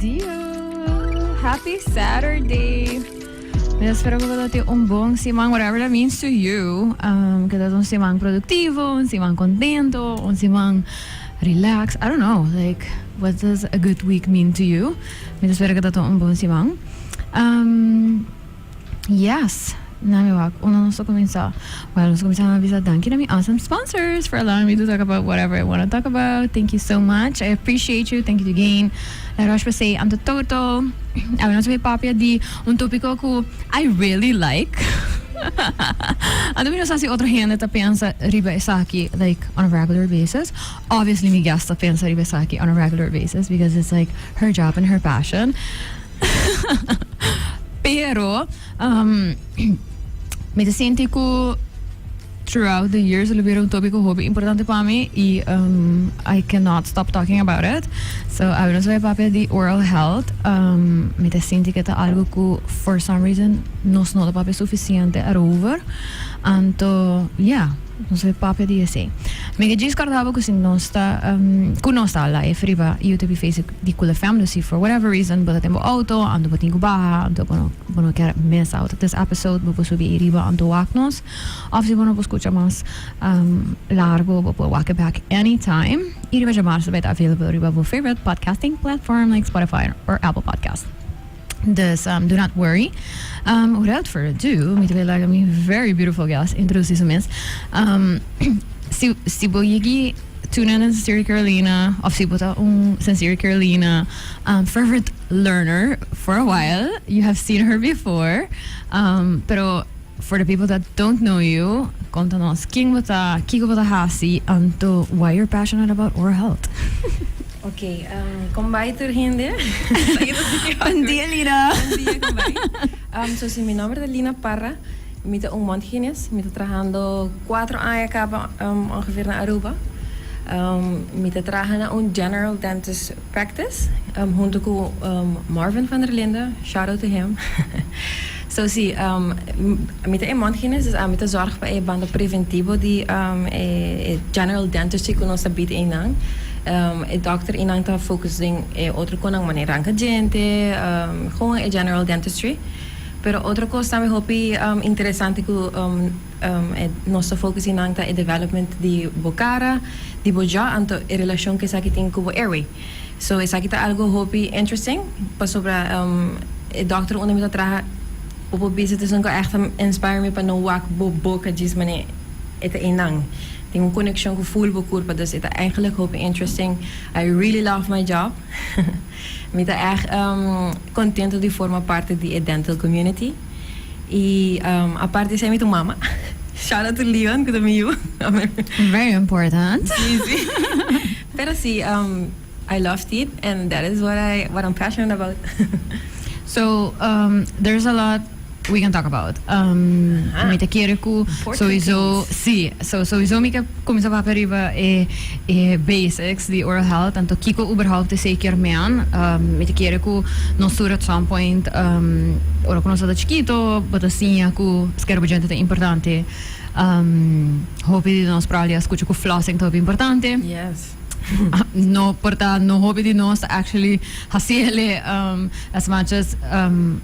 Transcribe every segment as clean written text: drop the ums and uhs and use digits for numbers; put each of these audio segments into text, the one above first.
dia! Happy Saturday! Espero que você tenha bom semana, whatever that means to you. Que você tenha semana produtivo, semana contento, semana relax. I don't know, like, what does a good week mean to you? Espero que você tenha bom semana. Yes. Namiwak, vamos começar. Vamos começar a avisar danke to my awesome sponsors for allowing me to talk about whatever I want to talk about. Thank you so much. I appreciate you. Thank you again. Eu acho que você ante todo, eu não sei papia de tópico que I really like. Ando não sei se outra gente tá pensa riba essa aqui like on a regular basis. Obviously, me gasta pensa riba essa aqui on a regular basis because it's like her job and her passion. Pero me senti que throughout the years houve tópico hobby importante para mim e I cannot stop talking about it. So I was going to the oral health. Me senti que tá algo que for some reason nos não é suficiente over. Anto yeah, não sei papel de esse. Me discordava que se não está live riba YouTube Facebook di quella family see for whatever reason, but tempo auto ando botingo baha, ando bono quer miss out this episode, bo subi riba ando waknos. Obviously bono bo escucha mas largo, bo walk back anytime. E riba jamar sabet available riba bo favorite podcasting platform like Spotify or Apple Podcast. Dus do not worry. Without further ado, me te like me very beautiful guest introduce mens. Si boyigi tuna in Sincere Carolina, of si bota Sincere Carolina, favorite learner for a while. You have seen her before, pero for the people that don't know you, contanos kiko bota hasi, anto why you're passionate about oral health. Okay, combay turgende. Buen día, Lina. Buen día, combay. So, si mi nombre es Lina Parra, me te mondhygiënis. Me te trabajando 4 años acá ongeveer naar Aruba. Me te trabajando un general dentist practice. Junto con Marvin van der Linden. Shout out to him. So, si, me te mondhygiënis, dus me te zorg bij een band preventivo die general dentistry que nos habita inang. Doctor inang ta focusing outro ko nang manirang ka gente, gewoon general dentistry. Pero outra cosa também hopi interessante que nosso focus inang ta development di bocara, di boja, anto relação que sa kiting kubo airway. So esa kita algo hopi interesting, pa sobra doctor una mita traha opo business ko echt inspire me pa no wak boca dis mane eta inang. Tenho conexão com full bokurpa, dus het is eigenlijk hoop interesting. I really love my job. Ik ben echt contento de forma parte de dental community. E aparte zijn met mama. Shout out to Leon, good to meet you. Very important. Easy. Pero sí, I love it, and that is what I'm passionate about. So there's a lot we can talk about. Me te quiero que sowieso me que começar a arriba basics de oral health, tanto kiko überhaupt zeker man. Me te quiero que nos sur at some point ora conosco da chiquito, but assim que scherbo gente é importante. Hobby de nós para ali escuta que flossing é importante. Yes. No hobby de nós actually hacerle as much as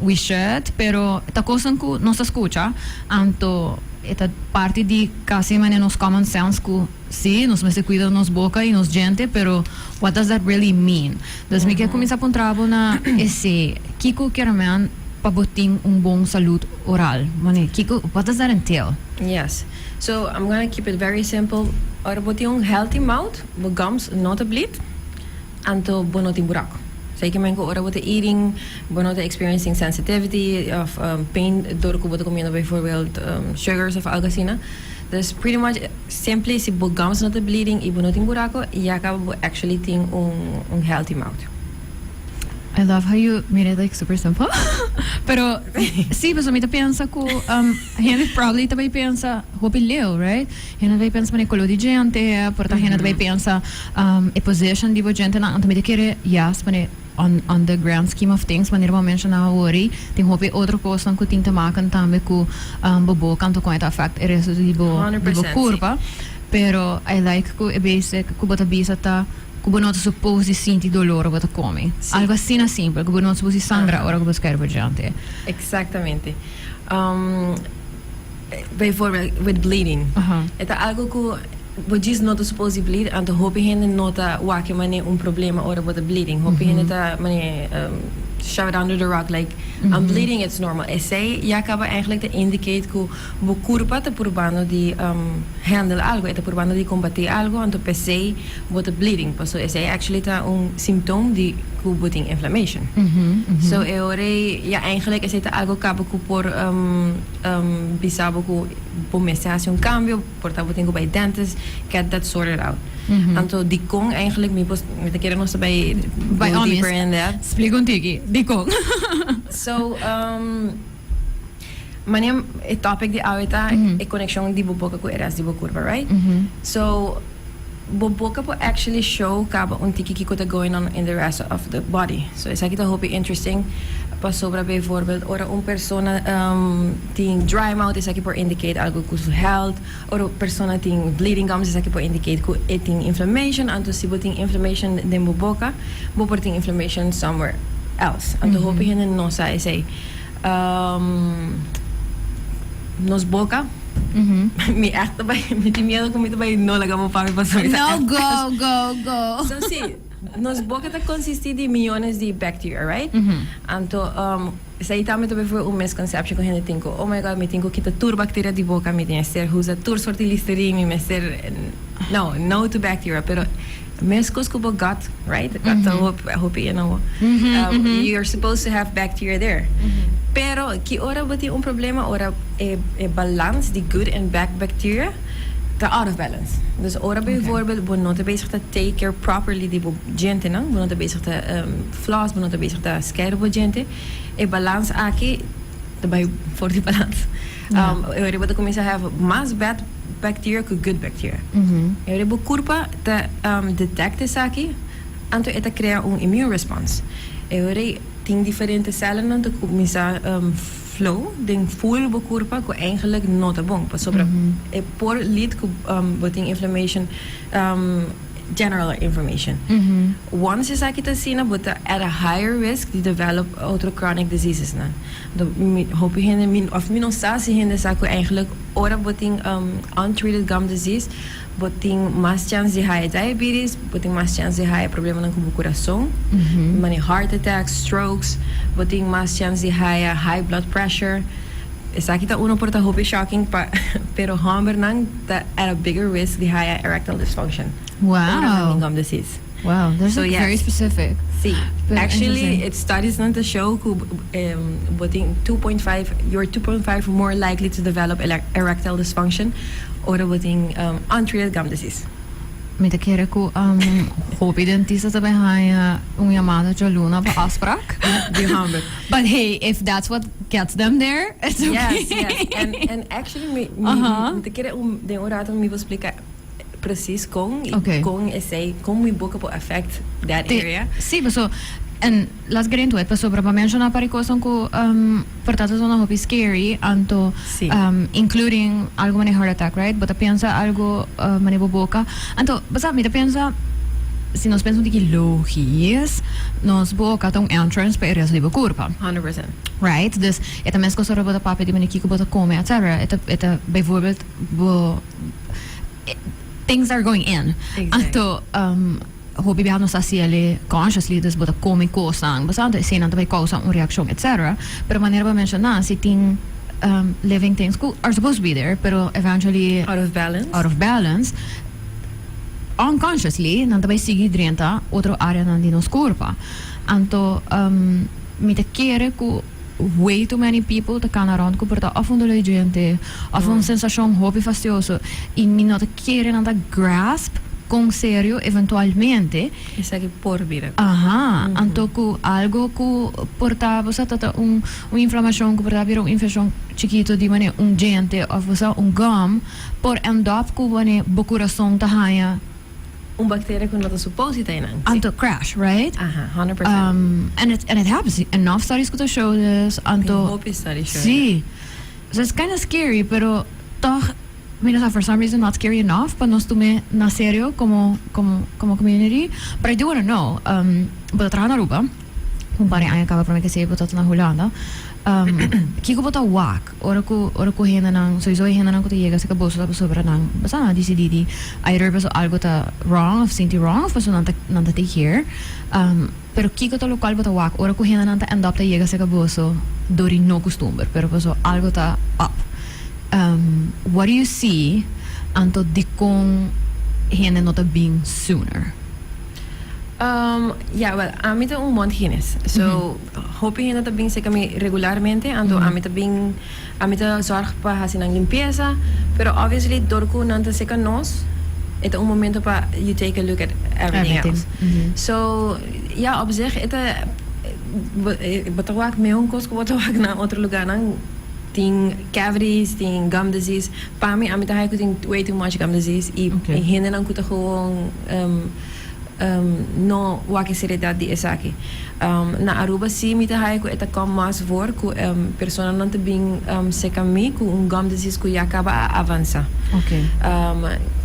we should, pero esta cosa que nos escucha, anto esta parte de casi mané nos common sense que sí, nos me se cuida nos boca e nos gente, pero what does that really mean? Dus me quer começar a pôr trabalho na esse kiko querman para botar bom saúde oral. Mané, kiko, what does that entail? Yes. So I'm gonna keep it very simple. Ora boti healthy mouth, bo gums not a bleed, anto bonoti buraco. Zeker menko ora boti eating, bonoti experiencing sensitivity of pain door ko boto comiendo bijvoorbeeld sugars of algacina. Dus pretty much simply si bo gums not a bleeding y bonoti buraco, ya acabo actually ting healthy mouth. I love how you made it like super simple. Pero sí, pues a mí te piensa que gente probably também pensa hopileu, right? Gente também pensa para color de gente, porta gente também pensa a position de gente na também querer yes, para on the grand scheme of things, wanneer we mensen naar horen, tem hope outra coisa que tem que maken também com bobo canto com esta fact é isso de bo curva, pero I like que é basic que bota bisa tá que não supposto sentir dolor quando come. Algo assim na simples, que não supposto sangra ora que você quer por gente. Exactamente. Bijvoorbeeld with bleeding. Het is algo que você não supposed bleed, and hope je nota wakke mane problema ora with the bleeding. Hope je nota mane shove it under the rock like I'm bleeding, it's normal. Essay ja acaba eigenlijk te indicate que bo curpa te purbano di handle algo, te purbano di combater algo, and to pese bo te bleeding. So essay actually ta symptoom di ku boting inflammation. So eore ja eigenlijk is het algo cabo ku por bisabo ku po message un cambio, por ta boting by dentist, get that sorted out. Anto die kong eigenlijk met de keren nog zo bij deeper in that. Explica un tiki, die kong. So manem het topic di awita e connection di boboka ku eras di bokurba, right? So boboka po actually show kaba un tiki kiko going on in the rest of the body. So is aqui hope interesting. Pas sobra bijvoorbeeld ora un persona ting dry mouth is aqui por indicate algo ku su health, ora persona ting bleeding gums is aqui por indicate ku eating inflammation, anto si boting inflammation den boboka, bo porting inflammation somewhere else. Anto hope hin no sa say nos boca. Mi echt bij met die miedo kom bij no la gamo para pasar. No, go. So sí, nos boca te consiste de millones de bacteria, right? Anto sai também também foi misconception com gente tinko. Oh my god, me tinko kita tur bacteria de boca, me tinha ser usa tur sorti listerine, me ser no to bacteria, pero mescos kubo gut, right? I hope you know. You're supposed to have bacteria there. Pero ki ora bati un problema ora e balance die good and bad bacteria te out of balance. Dus ora bijvoorbeeld bo not bezig te take care properly die gente no, bo not bezig te floss, bo not bezig te scheiden bo gente. E balance aki te bij voor die balance. Ora wat comienza a have más bad bacteria que good bacteria. Ora bo curpa te detecte saki anto eta crea un immune response. Ora ting diferente cellen dan te comienza flow den full bo curpa ko eigenlijk not bon. Pas sobra e por lead ko boting inflammation general inflammation. Once is aqui sina but at a higher risk to develop other chronic diseases na. Hoop je hin of minosasi hin sa ko eigenlijk ora boting untreated gum disease, boting mas chance de high diabetes, boting mas chance de high problema ng coração, many heart attacks, strokes, boting mas chance de high blood pressure. Esa kita uno porta hope shocking pero hammer nang at a bigger risk the high erectile dysfunction. Wow. Gum disease. Wow, that's So, yes. very specific. See, Very actually, interesting. it studies not to show boting 2.5, you're 2.5 more likely to develop erectile dysfunction or boting untreated gum disease. Met de keren ko hoop dentista te bij een yamada joluna pa afspraak. The hammer. But hey, if that's what gets them there, it's okay. Yes. And actually, de keren de orator me will explicar precies con essay con mi boca po affect that area. Sì, so and let's get into it. Pero para mencionar para cosas que portadas son un scary, anto including algo mani heart attack, right? But piensa algo mani boca. Anto, basta me piensa si nos pensamos que logies nos boca tem entrance para areas de curva. 100%. Right? Dus het is mensen die de papi die men kijken wat komen, etc. Het bijvoorbeeld things are going in. Exactly. Anto hobby we hadden saciele consciously dus wat komen kosan, bastante sen dat bij causa een reactie, etc. Pero manera we mencionar si ting living things are supposed to be there, pero eventually Out of balance. Unconsciously não também sigue dentro outra área na de nos corpo. Anto me te querer que way too many people te kan around porta af van de gente, af een sensação hobby fastidioso e me não te querer nada grasp com sério eventualmente. Is aqui por vida. Anto que algo que porta você tata inflamação que porta vir infecção chiquito de maneira gente of você gum por end up que maneira bo coração ta haya Bacteria que not supposed to in. Anto crash, right? 100%. And it happens. Enough studies could show this. Anto Hope study show. Sí. So it's kind of scary, pero toch mira, for some reason not scary enough para nos tomar na serio como community. But I do want to know, bota trabajar na Aruba, kung pare ang acaba para may kasi bota na Holanda. Kiko bota wak, ora ko hena nang, so hena nang ko llega sa kaboso tapos sobra nang, basta na DCDD, either paso algo ta wrong, of sinti wrong, of paso nanta take here. Pero kiko ta lokal bota wak, ora ko hena nang ta end up ta llega sa kaboso, dori no costumbre, pero paso algo ta up. What do you see anto di kong hene nota being sooner? Yeah, well, amita un month hines. So, hoping na tabing sa kami regularmente, anto amita zorg pa hasin ang limpieza, pero obviously dorko nanta sa kanos, ito un momento pa you take a look at everything else. So, yeah, op zich, ito batawak meon kos ko batawak na otro lugar ng ting cavities, ting gum disease. Pami amita hay ko ting way too much gum disease. Hinde nang kuta kong no waki seriedad di esaki. Na Aruba si mita hay ko eta kom mas vor ku persona nan te bing se kami ku un gum disease ku yakaba avanza. Okay.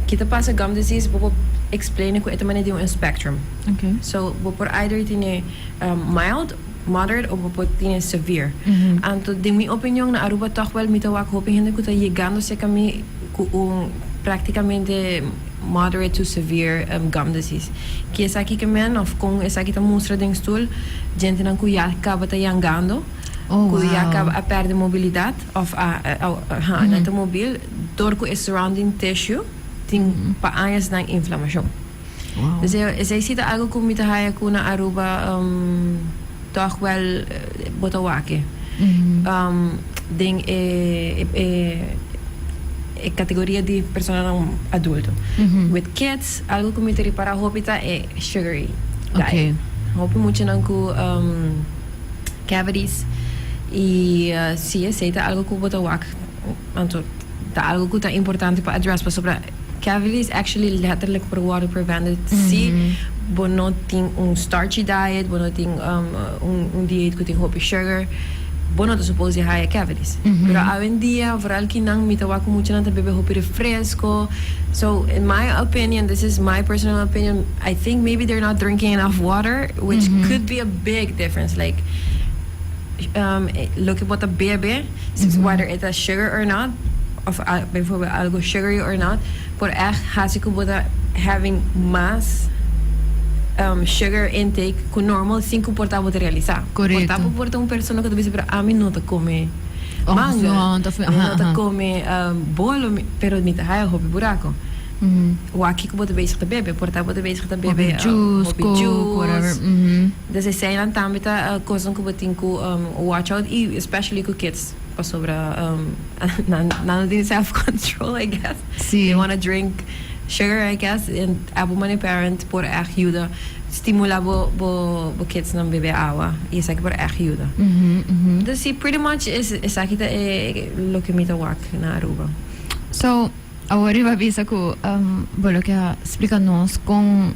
Kita pasa gum disease bobo explain ko eta man di un spectrum. Okay. So bo por either tine mild, moderate o po tiene severe. Anto de mi opinión na Aruba toch wel mita wak hoping hindi ko ta llegando se kami ku un prácticamente moderate to severe gum disease. Que es aquí que men of kung es aquí ta mostra ding stoel, gente nan ku acaba ta yangando. Ku acaba a perde mobilidad of na ta mobil door ku is surrounding tissue ting paayas ng inflammation. Wow. Dus zij ziet algo ku mita haya ku na Aruba toch wel botawake. Ding categoria de persona não adulto. With kids, algo que me tiri para hopita é sugary diet. Okay. Hopi muito não ku cavities e se aceita algo que bota wak. Anto tá algo que tá importante para address para sobre cavities actually letterlijk per water prevented. Se bono ting starchy diet, bono ting diet que tem hopi sugar. Bono to suppose high cavities. Pero hoy en día, vooral kinang mitawaku mucho nanta bebe hopi refresco. So, in my opinion, this is my personal opinion, I think maybe they're not drinking enough water, which could be a big difference. Like, look at what a bebe, whether it has sugar or not, of bijvoorbeeld algo sugary or not, por echt hasiku bota having mass sugar intake ku normal 5 portavo te realizar. Correcto. Portavo porta un persona que te dice pero a mí no te come manga, no te come bolo, pero mi te haya hopi buraco. O aqui que bote bezig te bebe, portavo te bezig te bebe hopi juice, whatever. Dus ze zijn dan também tá coisa que botin ku watch out, especially ku kids. Pa sobra none din self control, I guess. Sí. They want to drink sugar, I guess, and abo man parent por ajuda stimula bo kids ng bebe awa isa por ajuda. Dus sí, pretty much is aqui ta lo que mita wak na Aruba. So, agora iba bisa ko bolo que explica-nos kung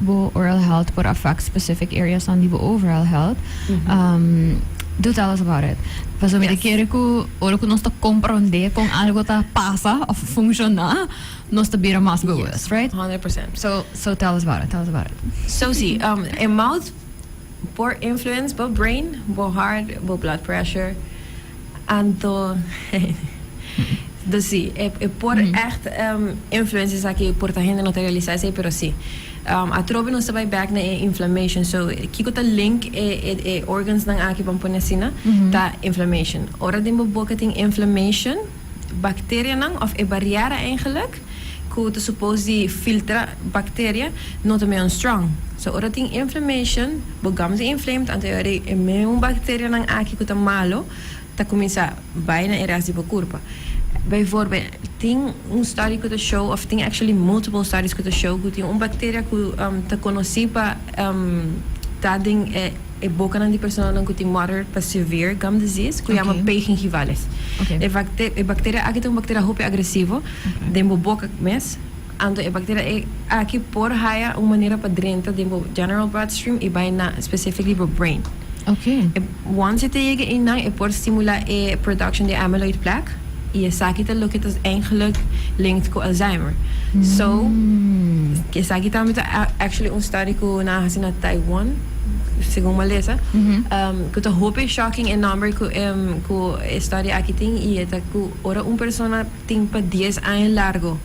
bo oral health por affect specific areas on the overall health. Do tell us about it. Paso me quiere que ora que nós ta compreender com algo ta pasa of funciona, nós ta bira mais bewust, right? 100%. So tell us about it. So see, in mouth, poor influence, bo brain, bo heart, bo blood pressure, anto. Dus sí, por echt influences aqui por ta gente não te realizar, pero sí. A trobe não sabe back na inflammation. So, kiko ta link organs ng aki pampunasina ta inflammation. Ora din mo boka ting inflammation, bacteria nang of barriera eigenlijk, ku te suppose die filtra bacteria not me strong. So, ora ting inflammation, bogam se inflamed, ante ori immune bacteria nang aki ku ta malo, ta comienza bijna erasi po kurpa. Bijvoorbeeld, ting un study could show, of ting actually multiple studies could show, que ting un bacteria que te conocí pa tading boca nan di persona nan que moderate pa severe gum disease, que llama P. gingivales. E bacteria aqui tem bacteria hope agressivo, dembo boca mes, ando e bacteria aqui por haya uma maneira pa drenta dembo general bloodstream e vai na specifically pro brain. Okay. Once it llega in na, por stimula production de amyloid plaque. je sakita lo que is eigenlijk linked ko Alzheimer. So, je sakita met actually un study ko na hasina Taiwan. Según Malesa, que to hope shocking en number ko study aquí ting y eta ko ora un persona ting pa 10 años largo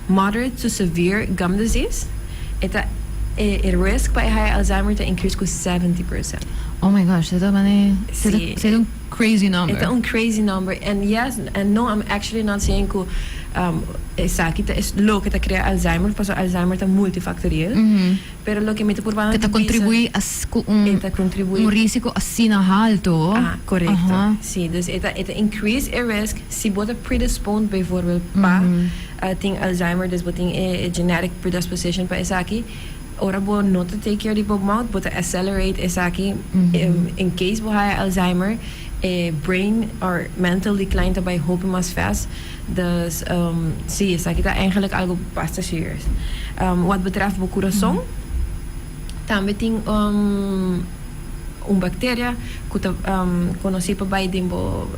moderate to severe gum disease eta it risk pa high Alzheimer to increase ko 70%. Oh my gosh, dat is een crazy number. It's a crazy number. And yes, and no, I'm actually not saying que kita es lo que te crea Alzheimer, porque Alzheimer es multifactorial. Pero lo que me te purbando que te contribuye a un risco así alto. Ah, correcto. Sí, dus het increase in risk si bota predisposed bijvoorbeeld pa ting Alzheimer, dus boting genetic predisposition pa isaki. Ora bo not to take care of the mouth, but to accelerate isaki in case bo haya Alzheimer, brain or mental decline tabay hope mas fast. Dus sí, isaki ta eigenlijk algo basta serious. Wat betreft bo corazón, también ting un bacteria kuta conocí pa bay dimbo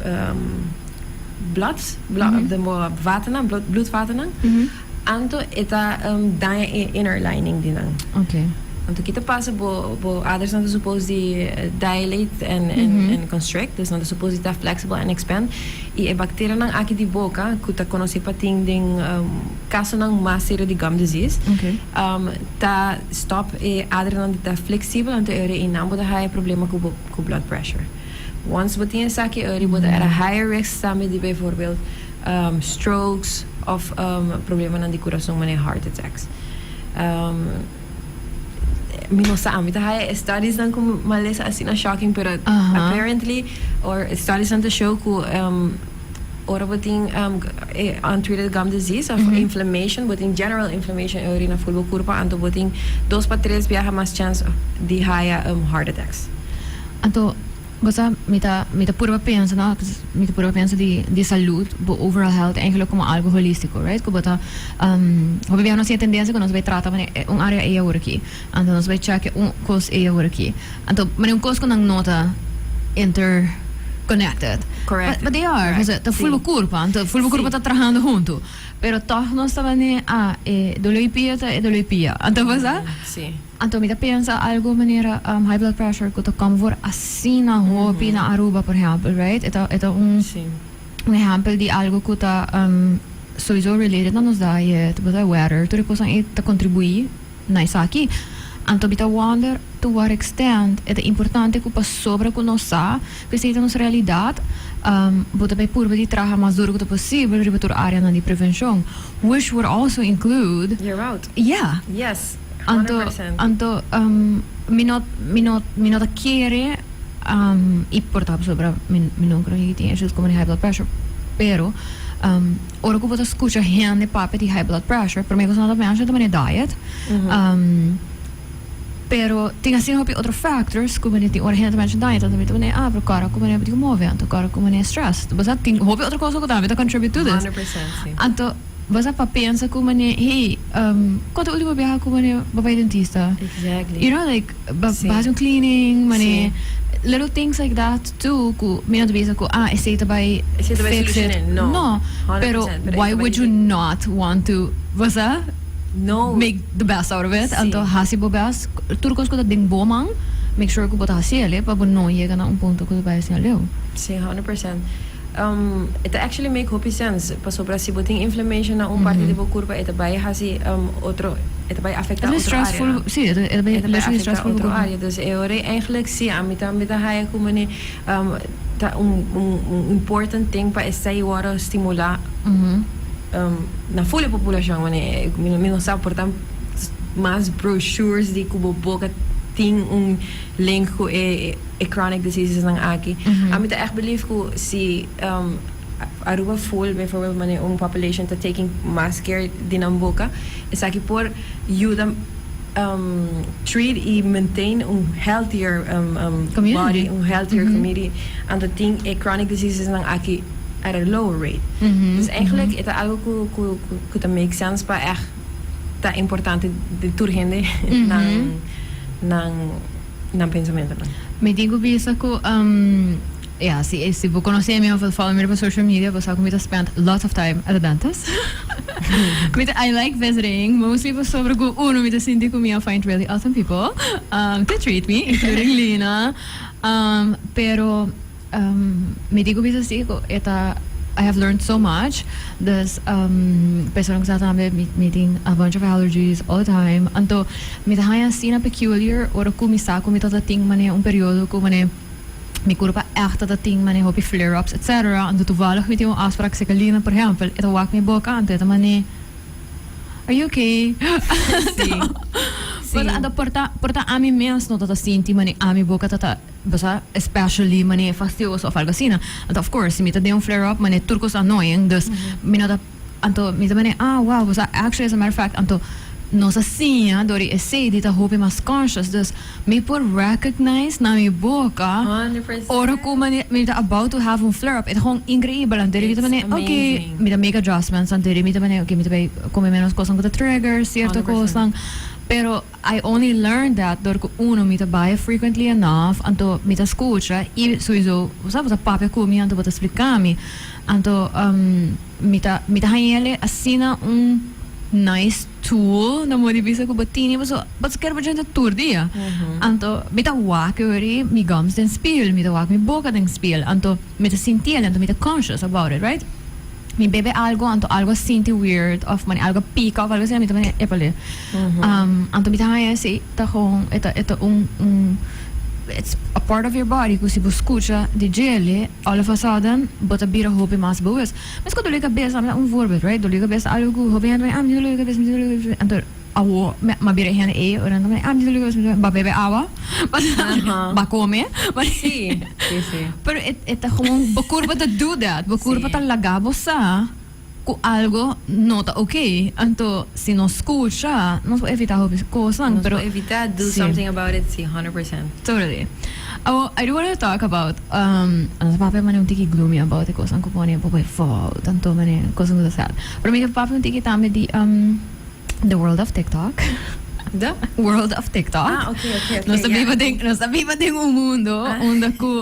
bloedvaten. Anto eta daña inner lining dinang. Okay. Anto kita pasa bo others not supposed to dilate and constrict, dus not supposed to flexible and expand. E bacteria nang aki di boca kuta konosi pating ding kaso nang masero di gum disease. Okay. Ta stop other nang ta flexible anto ere inambo da high problema ku blood pressure. Once botin saki ere bo da a higher risk sami di bijvoorbeeld strokes of problemen aan die corazon wanneer heart attacks. Minosa amita haya studies dan kung malesa asina shocking pero apparently or studies on the show ku ora boting untreated gum disease of inflammation, but in general inflammation urina fulbo kurpa anto boting 2 pa 3 viaja mas chance di haya heart attacks. Anto basta mita purva pensa na mita purva pensa di salud bo overall health eigenlijk como algo holístico, right? Como bata hobi vi una tendenza que nos vai trata un área e agora aqui anto nos vai check un cos e agora aqui anto mane un cos con ang nota interconnected. Correct. But they are, because the full curva, anto full curva tá trabajando junto. Pero toch nós estava ne dolipia e dolipia. Anto basta? Sí. Anto mita pensa algo maneira high blood pressure que to come voor assim na hopi na Aruba por exemplo, right? Eta un exemplo de algo que tá sowieso related na nos diet, but weather, tu depois ta contribuir na isso aqui. Anto mita wonder to what extent é importante que pa sobre com nossa, que seja nossa realidade, bota bem por de trabalhar mais duro que possível para a área de prevenção, which would also include. You're out. Yeah. Yes. 100%. Anto minota quiere e portar sobre não creio que tem issues como high blood pressure, pero ora que você escuta gente papo de high blood pressure, para mim você não deve também diet. Pero tem assim outros factors como tem ora gente mention diet também também pro cara como é de movimento, cara como é stress. Você tem outra coisa que também contribute to this. 100%. Sim. Anto você pa pensa como hey quando última vez como babai dentista. Exactly. You know like bathroom cleaning, money little things like that too. Ku minat bisa ku esta by fix it. No. Pero why would you not want to make the best out of it? Anto hasibo best turcos ko da ding bomang make sure ko bota hasiele pa no llega na un punto ko ba hasiele. Sí, 100%. It actually make hope sense. Paso para si boting inflammation na un parte de bo curva eta bay hasi otro eta bay affecta otro área. Sí, eta bay stressful otro área. Dus ore eigenlijk si amita haya como ni ta un important thing pa esta iwara stimula na full população mane não sabe portanto mais brochures de kubo boca tem link com chronic diseases ng aki. Amit echt believe ko si Aruba full bijvoorbeeld mane population ta taking mass care din ang boca is aki por ayuda treat e maintain healthier body, healthier community and the thing chronic diseases ng aki at a lower rate. Dus eigenlijk het algo que make sense pa echt ta importante de turgende ng pensamento lang. Me digo bisa ko yeah, si vous connaissez me of follow me on social media, but I spend lots of time at the dentist. I like visiting, mostly for sobre go uno me sinti ko I find really awesome people to treat me, including Lina. Pero me digo bisa ko eta I have learned so much. Dus personen que están meeting a bunch of allergies all the time. Anto me haya sina peculiar ora ko mi sa ko mi tota ting mane un periodo ko mane mi kurpa echt dat ting mane hopi flare-ups etc. Anto toevallig met die afspraak se Lina per exempel eta wak mi boka anto eta mane are you okay? But ando porta ami mes no tata sinti mani ami boka tata basa especially mani fastidioso of algo así. And of course mita de un flare up mani turcos annoying dus minata anto mita mani wow basa actually as a matter of fact anto nossa sinha dori essay dita hope mas conscious dus me por recognize na mi boka 100%. ora ko mani mita about to have un flare up it gewoon incredible and deri mita mani okay mita make adjustments and deri mita mani okay mita bay come menos cosas con the trigger cierto 100%. cosas. Pero I only learned that door ko uno mita buy frequently enough anto mita escucha e sowieso sa papia kumi anto bota explicami anto mita hanyele assina un nice tool na mo divisa ko batini but quero pra gente tur dia anto mita wak ori mi gums den spiel mita wak mi boca den spiel anto mita sintiel anto mita conscious about it right mi bebe algo sinti weird of mani algo pica of algo assim mita mani epale anto mita haya si ta hong eta it's a part of your body kusi buscucha di gele all of a sudden but a bira hope mas boas mas ko dole cabeça un voorbeeld right dole cabeça algo hope han am dole cabeça anto awo ma bira han ora não am dole cabeça ba bebe awa ba come but Sí. pero eta gewoon bekurba to do that bekurba ta lagabo sa ku algo nota okay anto si no escucha no evita hope cosas Pero pero evitar do Sí. something about it, sí, 100%. Totally. Oh, I do want to talk about ano sa papa man tiki gloomy about the cosas ko pone po fault tanto man cosas ko sad. Pero may papa tiki tame di the world of TikTok. Da? World of TikTok. Okay. Nós sabemos de um mundo onde ku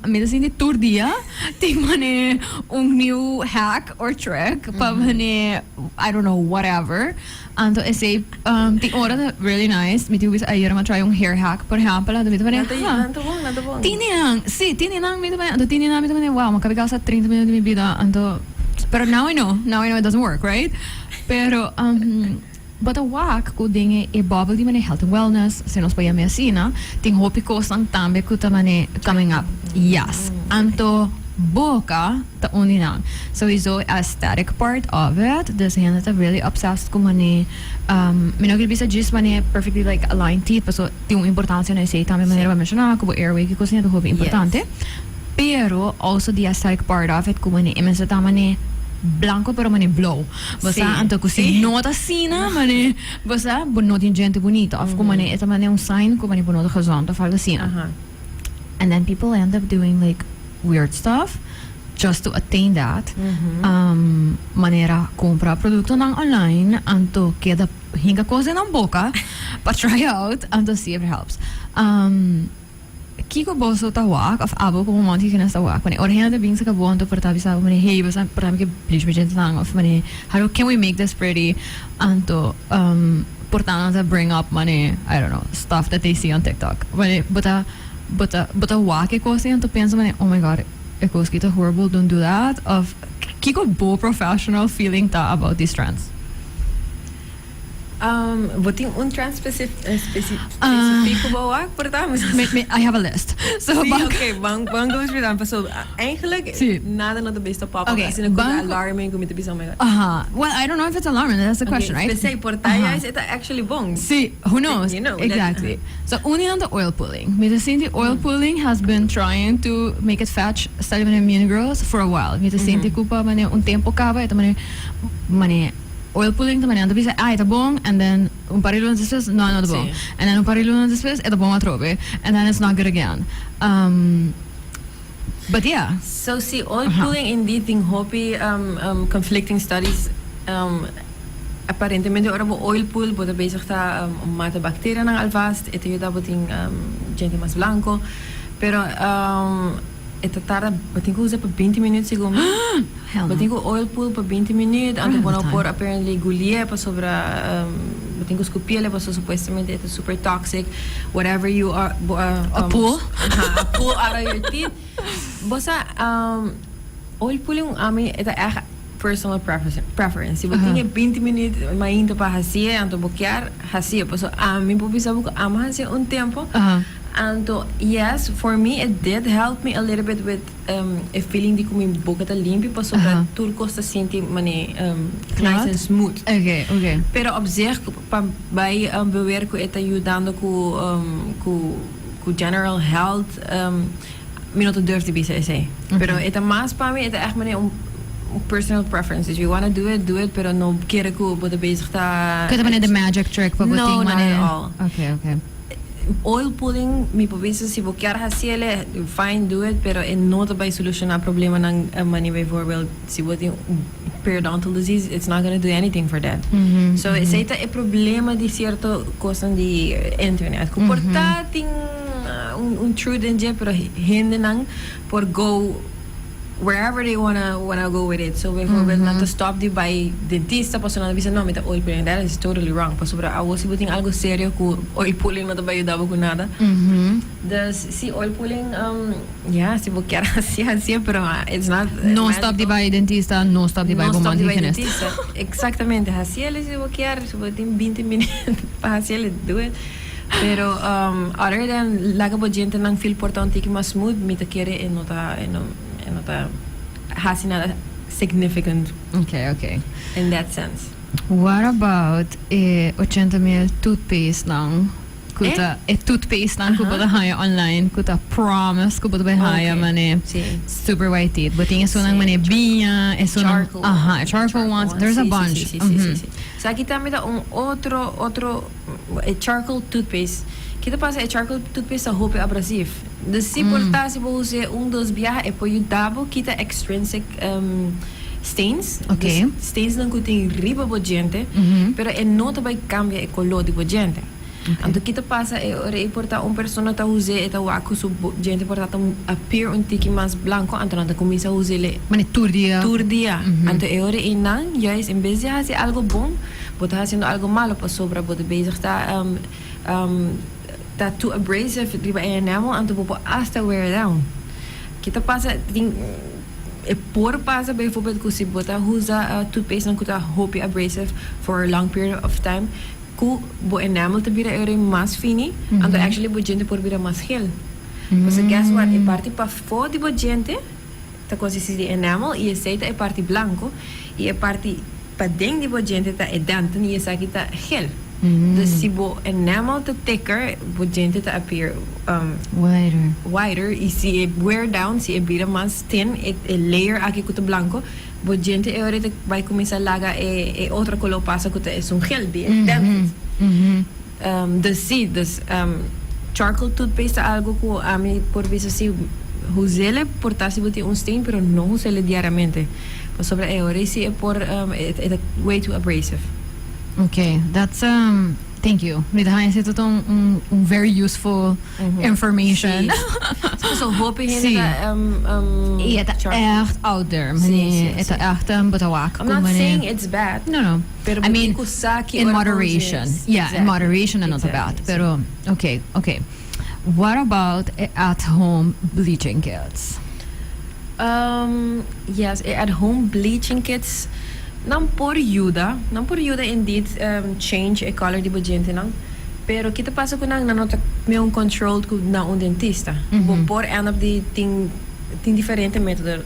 me assim de tour dia tem mane new hack or trick pa mane I don't know whatever. Anto esse tem ora really nice. Me tive ayer ma try hair hack por exemplo, do mito mane. Nanto bom. Tini nang mito mane, anto tini nang mito mane. Wow, makabigasa 30 minutos de minha vida anto. Pero now I know it doesn't work, right? Pero but a wak ko dinge e bubble di mane health and wellness se nos paya me asina ting hopi ko sang tambe ko tamane coming up yes anto boka ta uninang so iso aesthetic part of it this hand that really obsessed ko mane minogil bisa just mane perfectly like aligned teeth so ting importancia na say tambe manera ba mencionar ko airway ko siya do hopi importante pero also the aesthetic part of it ko mane imensa tamane blanco pero mani blow basta anto così nota sina mani basta bonoti gente bonita of come mani eta mani un sign come mani bonota gezond of algo sina and then people end up doing like weird stuff just to attain that manera compra producto nang online anto queda hinga cosa na boca but try out anto see if it helps Kiko boso ta wak of abo ko monti kina sa wak mani orhen da bing sa ka bonto per tabi sa mani hey basa per tabi ke bleach magenta lang of mani how can we make this pretty anto portana to bring up mani I don't know stuff that they see on TikTok mani but a wak ko sa anto pensa mani oh my god it goes kita horrible don't do that of Kiko bo professional feeling ta about these trends Boting un trans specifico bawak portamos. I have a list. So okay, bang goes with them. So eigenlijk nada na the best pop up. As in a good alarming kumita bisa oh my god. Well, I don't know if it's alarming. That's the question, right? Say portaya is it actually bong. See, who knows? You know exactly. So only on the oil pulling. Mita Cindy oil pulling has been trying to make it fetch study many mean girls for a while. Mita Cindy kupa mane un tempo kaba ito mane oil pulling to mane ando bisa ita bong and then un parilo después no the bong and then un parilo después ito bong atrobe and then it's not good again. But yeah. So see oil pulling indeed thing hopi conflicting studies aparentemente ora mo oil pull bota bezig ta mata bacteria ng alvast ito yuda boting gente mas blanco pero esta tarda, batin ko usa pa 20 minutos siguro. Hell Batin no. ko oil pool pa 20 minutos, I anto have bueno the time. por apparently gulie pa sobra batin ko skupiele pa so supuestamente ito super toxic, whatever you are A pool? a pool out of your teeth. Basta oil pool yung amin ito echt personal preference. Si batin Uh-huh. 20 minutos mainto pa hasia, anto bokear hasia pa so amin po bisa ko ama hasia un tempo. And yes, for me, it did help me a little bit with a feeling di ko may boca ta limpi pa sobra tulko sa sinti mani nice and smooth. Okay, okay. Pero op zich, bij beweer ko ita ayudando ku general health, minuto durf te bisa ese. Pero ita mas pa mi, ita echt mani personal preferences. You wanna do it, pero no kere ko bota bezig ta... Kuta man the magic trick pa No, not at all. Okay, okay. Oil pulling, mi probeer si bokear hasiele, fine, do it, pero in nota bij solucionar problema ng money bijvoorbeeld, si wat yung periodontal disease, it's not gonna do anything for that. So, isa ito e problema di cierto cosa di internet. Comportating un true dinje, pero hindi nang por go wherever they wanna go with it. So bijvoorbeeld not to stop die bij dentista pas na bisa no met oil pulling, that is totally wrong. Pas sobra awo si buting algo serio ku oil pulling na to ba yudabo ku nada. Dus si oil pulling yeah, si bokear hasia pero it's not No stop di by dentista, no stop di by no stop di bij hygienist. dentista. Exactamente, hasia si bokear si buting 20 minutos pa hasia do it. Pero other than laga bo gente nang feel portante ki mas smooth mi ta kere en nota has not significant Okay. in that sense. What about 80,000 toothpaste lang? Kuta toothpaste lang ko ba haya online? Kuta promise ko ba haya mane Sí. super white teeth. Buting eso nang mane binya, eso nang charcoal ones. There's a bunch. Sí. So aquí también da un otro charcoal toothpaste. Kita pasa charcoal toothpaste sa hope abrasivo. Dus si porta si bo use dos viaja e poi dabo kita extrinsic stains. Okay. Dus stains lang kuting riba bo gente, pero nota by cambia e color di bo gente. Anto kita pasa ore porta persona ta use eta waku su gente porta appear un tiki mas blanco, anto nanta comienza a use le Mane turdia. Anto ore inang juist in vez de hacer algo bon, bota haciendo algo malo pa sobra bota bezig ta that too abrasive di ba enamel anto popo hasta wear down. Kita pasa por pasa bijvoorbeeld kusi bota usa toothpaste nang kuta hopi abrasive for a long period of time ku bo enamel te bira ere mas fini anto actually bo gente por bira mas gel. So guess what? E parte pa fo di bo gente ta consiste di enamel e aceita e parte blanco e parte pa ding di bo gente ta edanten e sa kita gel. Dus si bo enamel te thicker, bo gente te appear wider. Y si wear down, si bira mas thin, layer aquí kuta blanco, bo gente ahorita va a comenzar laga otra color pasa kuta es un gel di dented. Dus charcoal toothpaste algo ko ami por visa si usele portarsi buti un stain, pero no usele diariamente. Pues sobre ahora si por way too abrasive. Okay, that's thank you. Met hij zit het een very useful information. So hope je het echt out there. Het is echt betawak. I'm not saying it's bad. No. I mean in moderation. Yeah, exactly. In moderation and not bad. Pero okay. What about at-home bleaching kits? Yes, at-home bleaching kits. Não por ajuda indeed change a color di gente nang. Pero kita pasa ko nang nanota may un controlled ko na un dentista. Por end up di ting diferente método.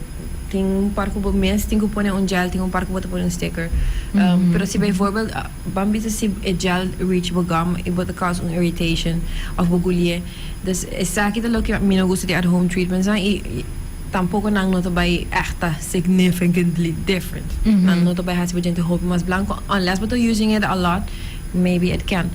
Ting parko bo mes ting ko pone un gel, ting un parko bo te pone un sticker. Pero si bijvoorbeeld bambita si a gel reachable gum, it would cause un irritation of bugulye. Dus sa kita lo que me no gusta di at home treatments tampoco nang nota by echt significantly different. Nang nota by has gente hope mas blanco unless but using it a lot, maybe it can.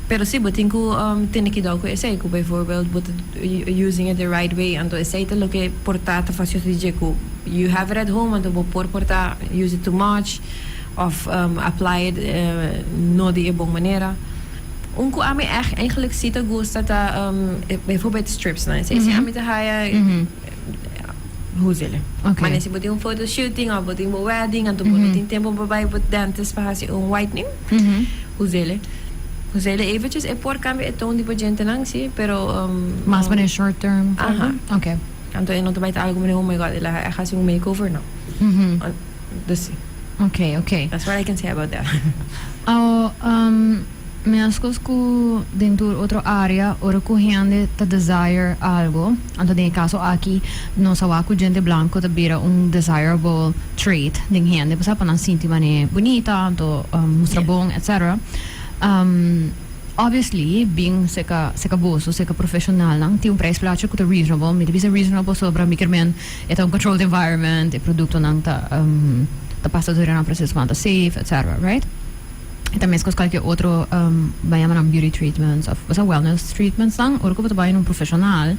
Pero si buting ko tiniki daw ko essay ko bijvoorbeeld but using it the right way and to essay to look at portata fascio di ko you have it at home and to porta use it too much of apply it no di ebong manera. Unko ami echt eigenlijk ziet gusta ta bijvoorbeeld strips na. Say ami te haya Huzele. Okay. Maar si buti un photo shooting o buti un wedding, anto buti tempo babai but dentist pa kasi un whitening. Huzele. Huzele eventjes e por cambio e ton tipo gente lang si, pero Mas man short term. Aha. Okay. Anto e non te baita algo oh my god, ila e kasi un makeover no. Dus Okay. that's what I can say about that. Me ascos ku dentro outro área, ora ku gente ta desire algo. Anto den caso aqui, no sawa ku gente blanco ta bira desirable trait den gente, pasa pa nan sinti mane bonita, anto mostra bom, etc. Obviously, being seka boso, seka professional lang, ti un price plaatje ku ta reasonable, mi bisa reasonable sobra mikermen eta un controlled environment, e produkto nang ta passa durante un processo quanto safe, etc. Right? E também se qualquer outro vai chamar beauty treatments of wellness treatments lang, or ko pa tayo ng professional.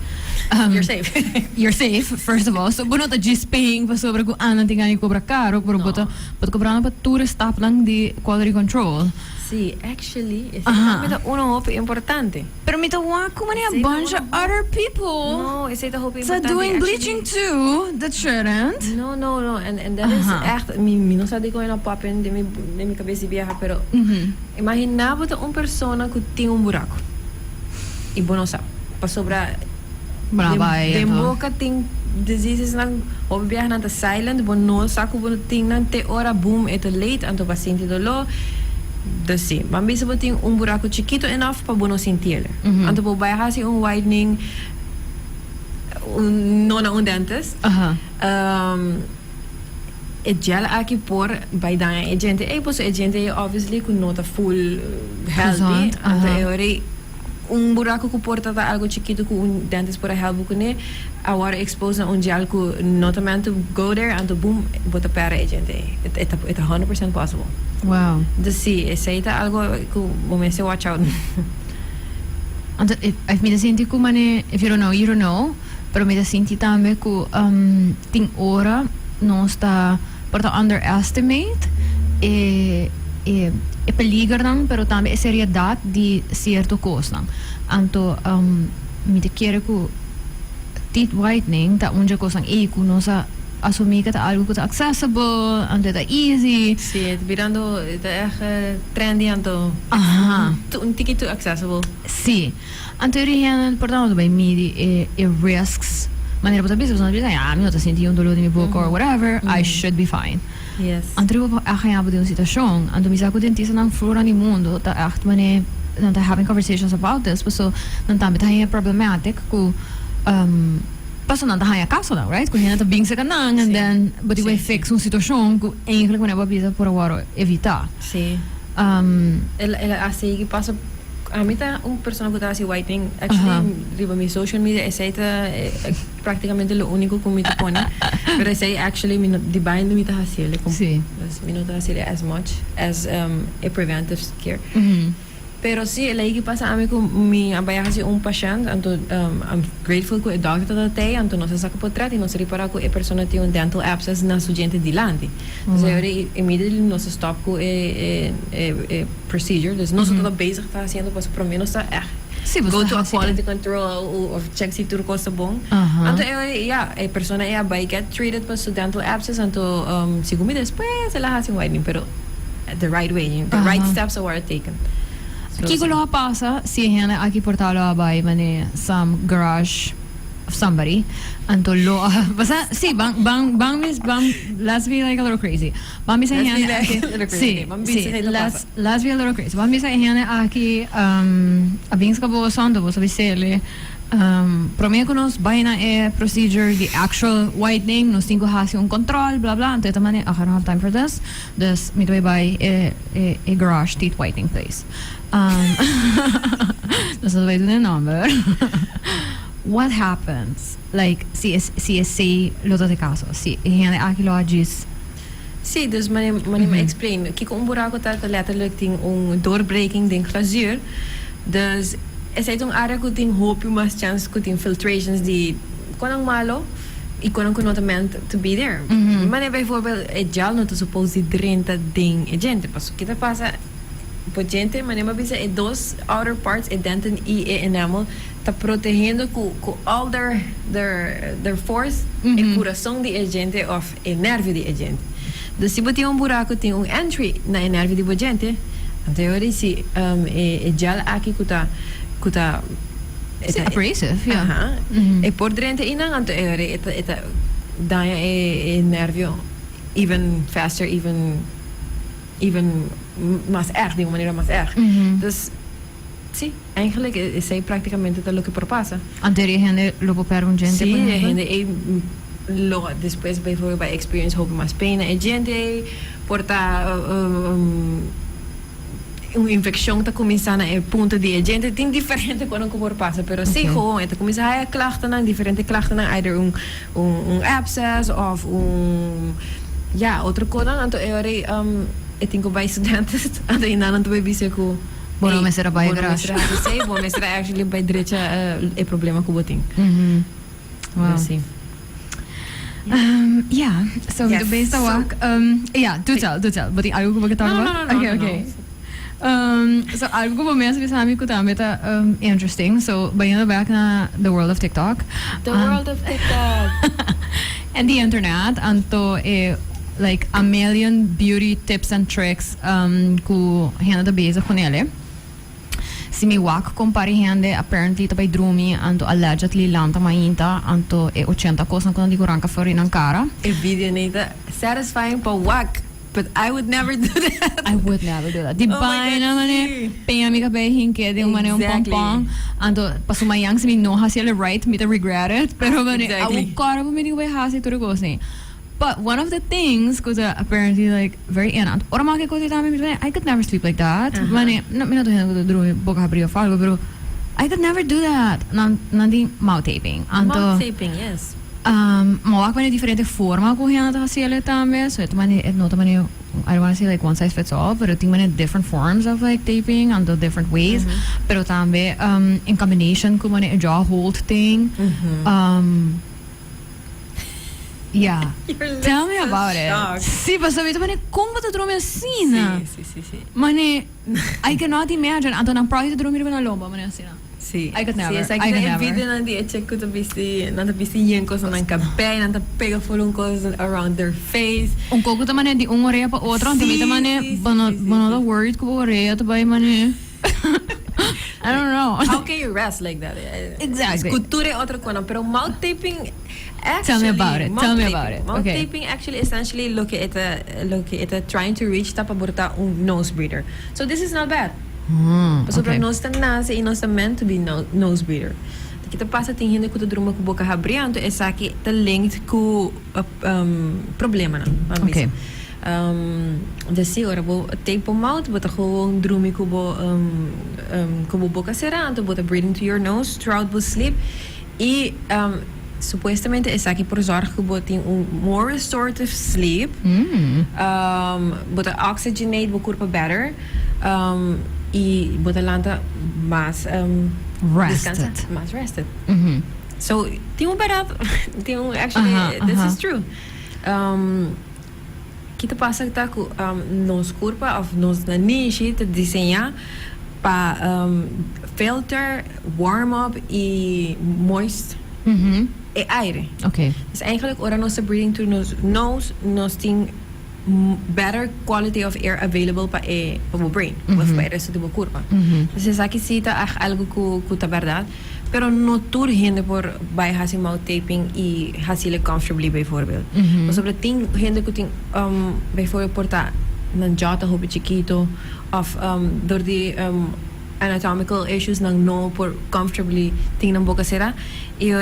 You're safe. You're safe, first of all. So, buno ta G-Sping pa sobre kung anong tingnan yung cobra caro, pero but cobra na pa tourist stop lang di quality control. Sí, actually, es uno hope importante. Pero may tawa ko man a bunch of other people. No, is het hope So importante. doing bleaching too, that shouldn't. No. En dat is echt, mi no sa di ko na papin de mi cabeça vieja, pero imaginava un persona que tinha un buraco. E bono sa, pa sobra de boca tem diseases nang obviamente nanta silent, bono sa ko bono ting nante ora boom et late anto paciente dolo. Dus sim, maar meestal tem buraco chiquito enough para bono sentir. Anto po vai hasi whitening não na dentist. E gel aqui por vai dar a gente posso a gente obviously com nota full healthy. Anto é buraco que porta algo chiquito com dentist para help com né. Agora expose na gel com notamento go there anto boom bota para a gente. It's 100% possible. Wow. Dus sí, ese algo que momento watch out. And if me senti ku mane, if you don't know, you don't know. Pero me senti também ku ting ora não está para underestimate e peligro não, pero também a seriedade de certo coisa não. Anto me te quero ku teeth whitening ta unja coisa ku não sa assumir que algo que é accessible, and é easy. Sí, virando echt trendy anto. Un ticket accessible. Sí. Anto origen portando by me risks. Maneira para business, não dizer, me não senti dolor de minha boca or whatever, I should be fine. Yes. Anto eu acabava de uma situação, anto me saco dentista não flora no mundo, tá echt mane, não tá having conversations about this, so não tá bem problematic ku paso não tá caso não, right? Quando tá bem seca não, and then but we fix uma situação que eigenlijk wanneer precisa por agora evitar. Sí. Ela assim que passa a mí tá persona que tá assim whitening actually riba mi social media essa praticamente lo único que me te pone, pero essa actually de bind me tá assim, sí. Me não tá assim as much as a preventive care. Pero sí, el que pasa a mí con mi abaya kasi paciente, anto I'm grateful ko doctor tatay, anto no sa saka po trati, no sa ripara ko persona ti un dental abscess na sugyente dilante. So immediately no sa stop ko procedure, dus no sa todo basic ta haciendo pas por menos ta sí, go to a quality control or check si turco sa bong. Anto persona abay get treated pas su dental abscess, anto sigumi después se la hace whitening, pero the right way, the right steps are taken. Kiko lo pasa si hena aquí portalo abay mane some garage of somebody anto lo basta sí bang let's be like a little crazy bang bisa hena sí let's be a little crazy bang bisa hena aquí abing ska bo sondo bo sabisele promedio nos vaina procedure the actual whitening nos tengo hasi un control bla bla anto tamane I don't have time for this me do by a garage teeth whitening place. That's the way to the number. What happens? Like, si esse loto de caso, si hene arqueologists. Sí, dus me explain. Kijk, buraco tá letterlijk tem doorbreking den glazuur. Dus is het area que tem hope mas chance que tem filtrations die konang malo e konang connotement to be there. Mas bijvoorbeeld het gel não tá supposed de 30 ding gente, passo que tá passa por gente, manema bisa e dos outer parts, e dentin e enamel, tá protegendo com all their force, e coração de gente of e nervo de gente. Dus se você tem buraco, tem entry na nervo de gente, então eu se gel aqui kuta It's abrasive, yeah. E por dentro inang anto eta daya e nervio even faster, even más erg, de uma maneira mais erg. Dus sim, eigenlijk is zij praticamente lo que propasa. Anterior gente lopo per un gente. Sim, gente depois bijvoorbeeld bij experience hope mais pena e gente porta uma infecção está começando a ponto de gente tem diferente quando o corpo passa, pero se gewoon está começando a klachten, diferente klachten, either abscess of outra coisa, então eu tenho bij studenten, então ainda não estou bem com Bueno, me será bij garage. Bom, me será actually bij direita é problema com o botinho. Wow. Sim. Yeah, so Yes. the base work. Yeah, do tell. But algo que vou talk about. Okay. So algo que mesmo bisa kami ko também tá interesting. So baindo back na the world of TikTok. The world of TikTok. And the internet. Anto like a million beauty tips and tricks ku hena da base com ele. Si mi wak compari hende apparently ta by drumi anto allegedly lanta mainta anto 80 costa quando dico ranka fuori in cara. A video nita satisfying for wak, but I would never do that. I would never do that. Di ba na mane penha amiga be hinke de mane pompong anto pasumayang si mi no hasiele right me to regret it pero mane awu cara mo me digo be hasi to gosi. But one of the things, because apparently like very inant. Ora ma che così I could never sleep like that. Mane no me no to dormir boca abriu falgo, pero I could never do that. Nandi mouth taping. Mouth taping, yes. Mawak mane differente forma ko hiana ta hasiele tambe. So it mane no to mane I don't want to say like one size fits all, but I think mane different forms of like taping and the different ways. Pero tambe in combination ko mane a jaw hold thing. Yeah. Tell me about it. Sì, basta vedere, ma come ti trovi assim? Sì. Mane, I cannot imagine. Anto non provi di dormire con una lomba, mane assim. Sì. I could never. Sì, I could never. Video non di check to visti yen cosa nan cabello, nan pega full un cosa around their face. Un coco ta mane di un oreia pa outra, anto vita mane bono da word ko oreia to bai mane. I don't know. How can you rest like that? Exactly. Cultura outra coisa, pero mouth taping. Actually, Tell me about it. Mouth Okay. taping actually essentially look at trying to reach tapa burta nose breather. So this is not bad. So Okay. nose tan nasa inos meant to be nose breather. Kita pasa tingin ko to druma ko boca abrindo é saki ta linked ku problema na. Okay. Dus zie ora bo tape mouth, but gewoon drumi kubo boca cerrando, but breathing to your nose throughout the sleep. E supostamente es aqui por zorg que tem more restorative sleep. But oxygenate bo corpo better. E bota lanta mais rested. Mais rested. So tem barato. Actually this is true. Kita pasa tá com nos corpo of nos niche te desenhar para filter, warm up e moist. E aire. Okay. Dus eigenlijk ora nossa breathing through nose nos tem better quality of air available para o brain, para o resto do corpo. Dus é aqui cita algo que tá verdade, pero no tudo gente por by having mouth taping e hasile comfortably bijvoorbeeld. Maar sobre tem gente que tem bijvoorbeeld porta een jota hope chiquito of door die anatomical issues nang no por comfortably ting nang boca será e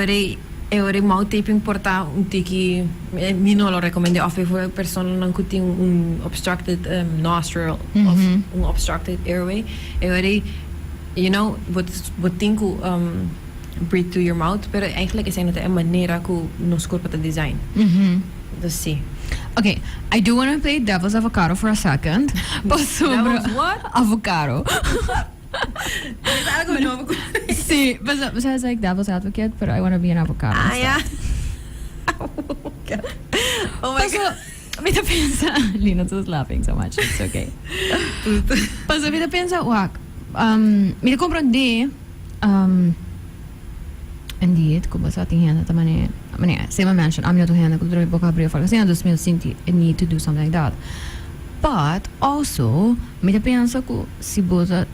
ore mouth taping porta tiki mi no lo recomendo of for persona nang kuting obstructed nostril of obstructed airway e ore wat tingu breathe through your mouth pero eigenlijk is het een manier ku nos corpo te design. Dus zie. Okay, I do want to play devil's avocado for a second. Devil's what? Avocado. Es algo nuevo. Sí, but it's like devil's advocate, but I want to be an avocado. Ah, yeah. Oh my God. Mita pensa, Lina was laughing so much. It's okay. Pas mita pensa, wak. Mita comprende. Indeed, kung basta ating handa tamane, same I mentioned, I'm not handa kung drumi boka brio falka. Sina dos mil sinti a need to do something like that. But also, mita pensa ko si bota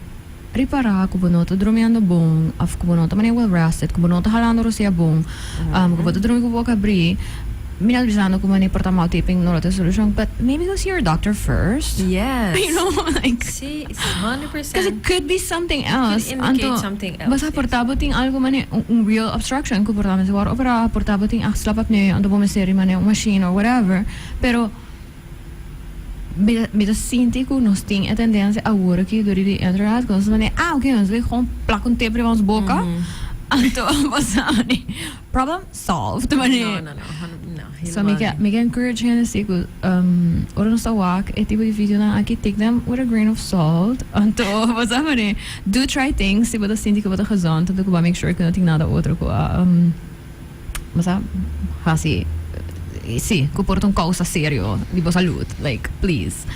ripara ko bonota drumiando bom, af ko bonota mane well rested, ko bonota halando rosia bom, ko bota drumi ko boka bri. Minadrisano ko mani porta mal taping no the solution, but maybe go see your doctor first. Yes. You know, like See, it's 100%. because it could be something else. Could indicate something else, Basta yes. portabo ting algo mani un real obstruction ko porta man sa opera portabo ting slap up ne ando bom seri mani un machine or whatever. Pero met sinti ko nos ting a tendência a work que door die internet kon mani okay, ons wil gewoon plak een tape in ons boca. Anto basta ani problem solved mani. No. So make encourage hen say ko ora no sa walk e tipo di video na aqui take them with a grain of salt. Anto basta mani do try things se bota sinti ko bota gezond tanto ko ba make sure ko nating nada outro ko basta hasi sì, che porta un causa serio di salute, like, please.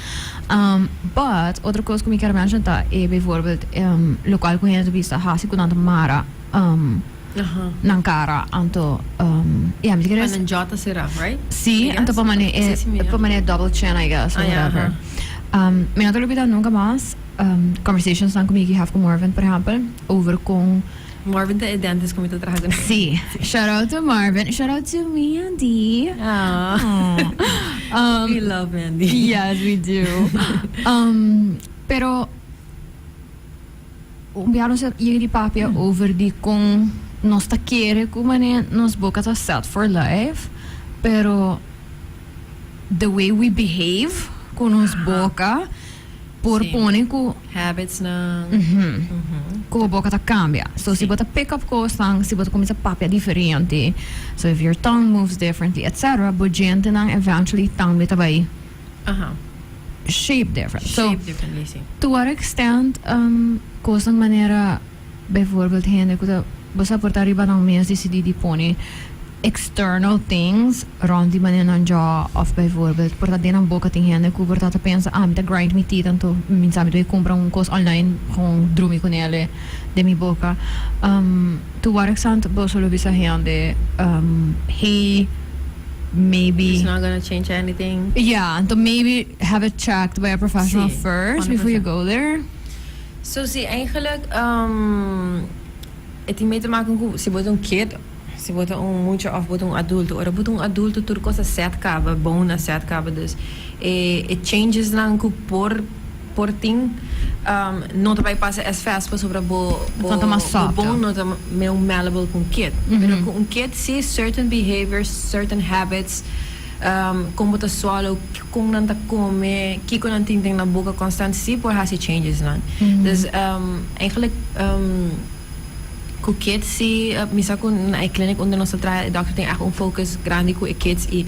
But, outra coisa que me quero mencionar é, bijvoorbeeld, lokaal kung hindi vista, hasi ko nanta mara, ng cara, anto, yeah, me quero... Pananjata sira, right? Sì, anto pamane double chin, I guess, or whatever. Me nato lupita nunca mais, conversations lang comigo have com Marvin, por exemplo, over kung Marvin the dentist ko mito trahagan. See, shout out to Marvin. Shout out to Mandy. We love Mandy. Yes, we do. Pero, umbiano sa yung papia over di kung nos takere kumane nos boka ta set for life. Pero, the way we behave kung nos boka, por pone ko habits na ko boka ta cambia. So si bota pick up ko sang si bota comienza papia diferente. So if your tongue moves differently, etc. But gente nang eventually tongue bita bay shape different. Shape differently, see. To what extent ko sang manera bijvoorbeeld hende ko ta basta porta riba ng mes di pone external things rond die manier ng jaw of bijvoorbeeld porta din ang boka ting hende ko porta ta pensa mita grind mi teeth tanto minsan mi doy compra un course online kung drumi ko nele de mi boca to what extent bo solo bisa hende hey maybe It's not gonna change anything. yeah and to maybe have it checked by a professional Si, first before you 100%. go there. So zie eigenlijk het heeft mee te maken met si bota un kid, si bota un mucho of bota un adulto. Ora bota un adulto turco sa set kaba, bona set kaba dus. It changes lang ku por ting não te vai passar as fast para sobre Tanto mais soft, bom ja. não te meu malleable com kid. Pero com kid see certain behaviors, certain habits, como te swallow, como não te come, que não tem na boca constant, sim por hasi changes lang. Dus eigenlijk com kids zie, misa ko na clinic onder nossa dokter tem echt een focus grande com kids e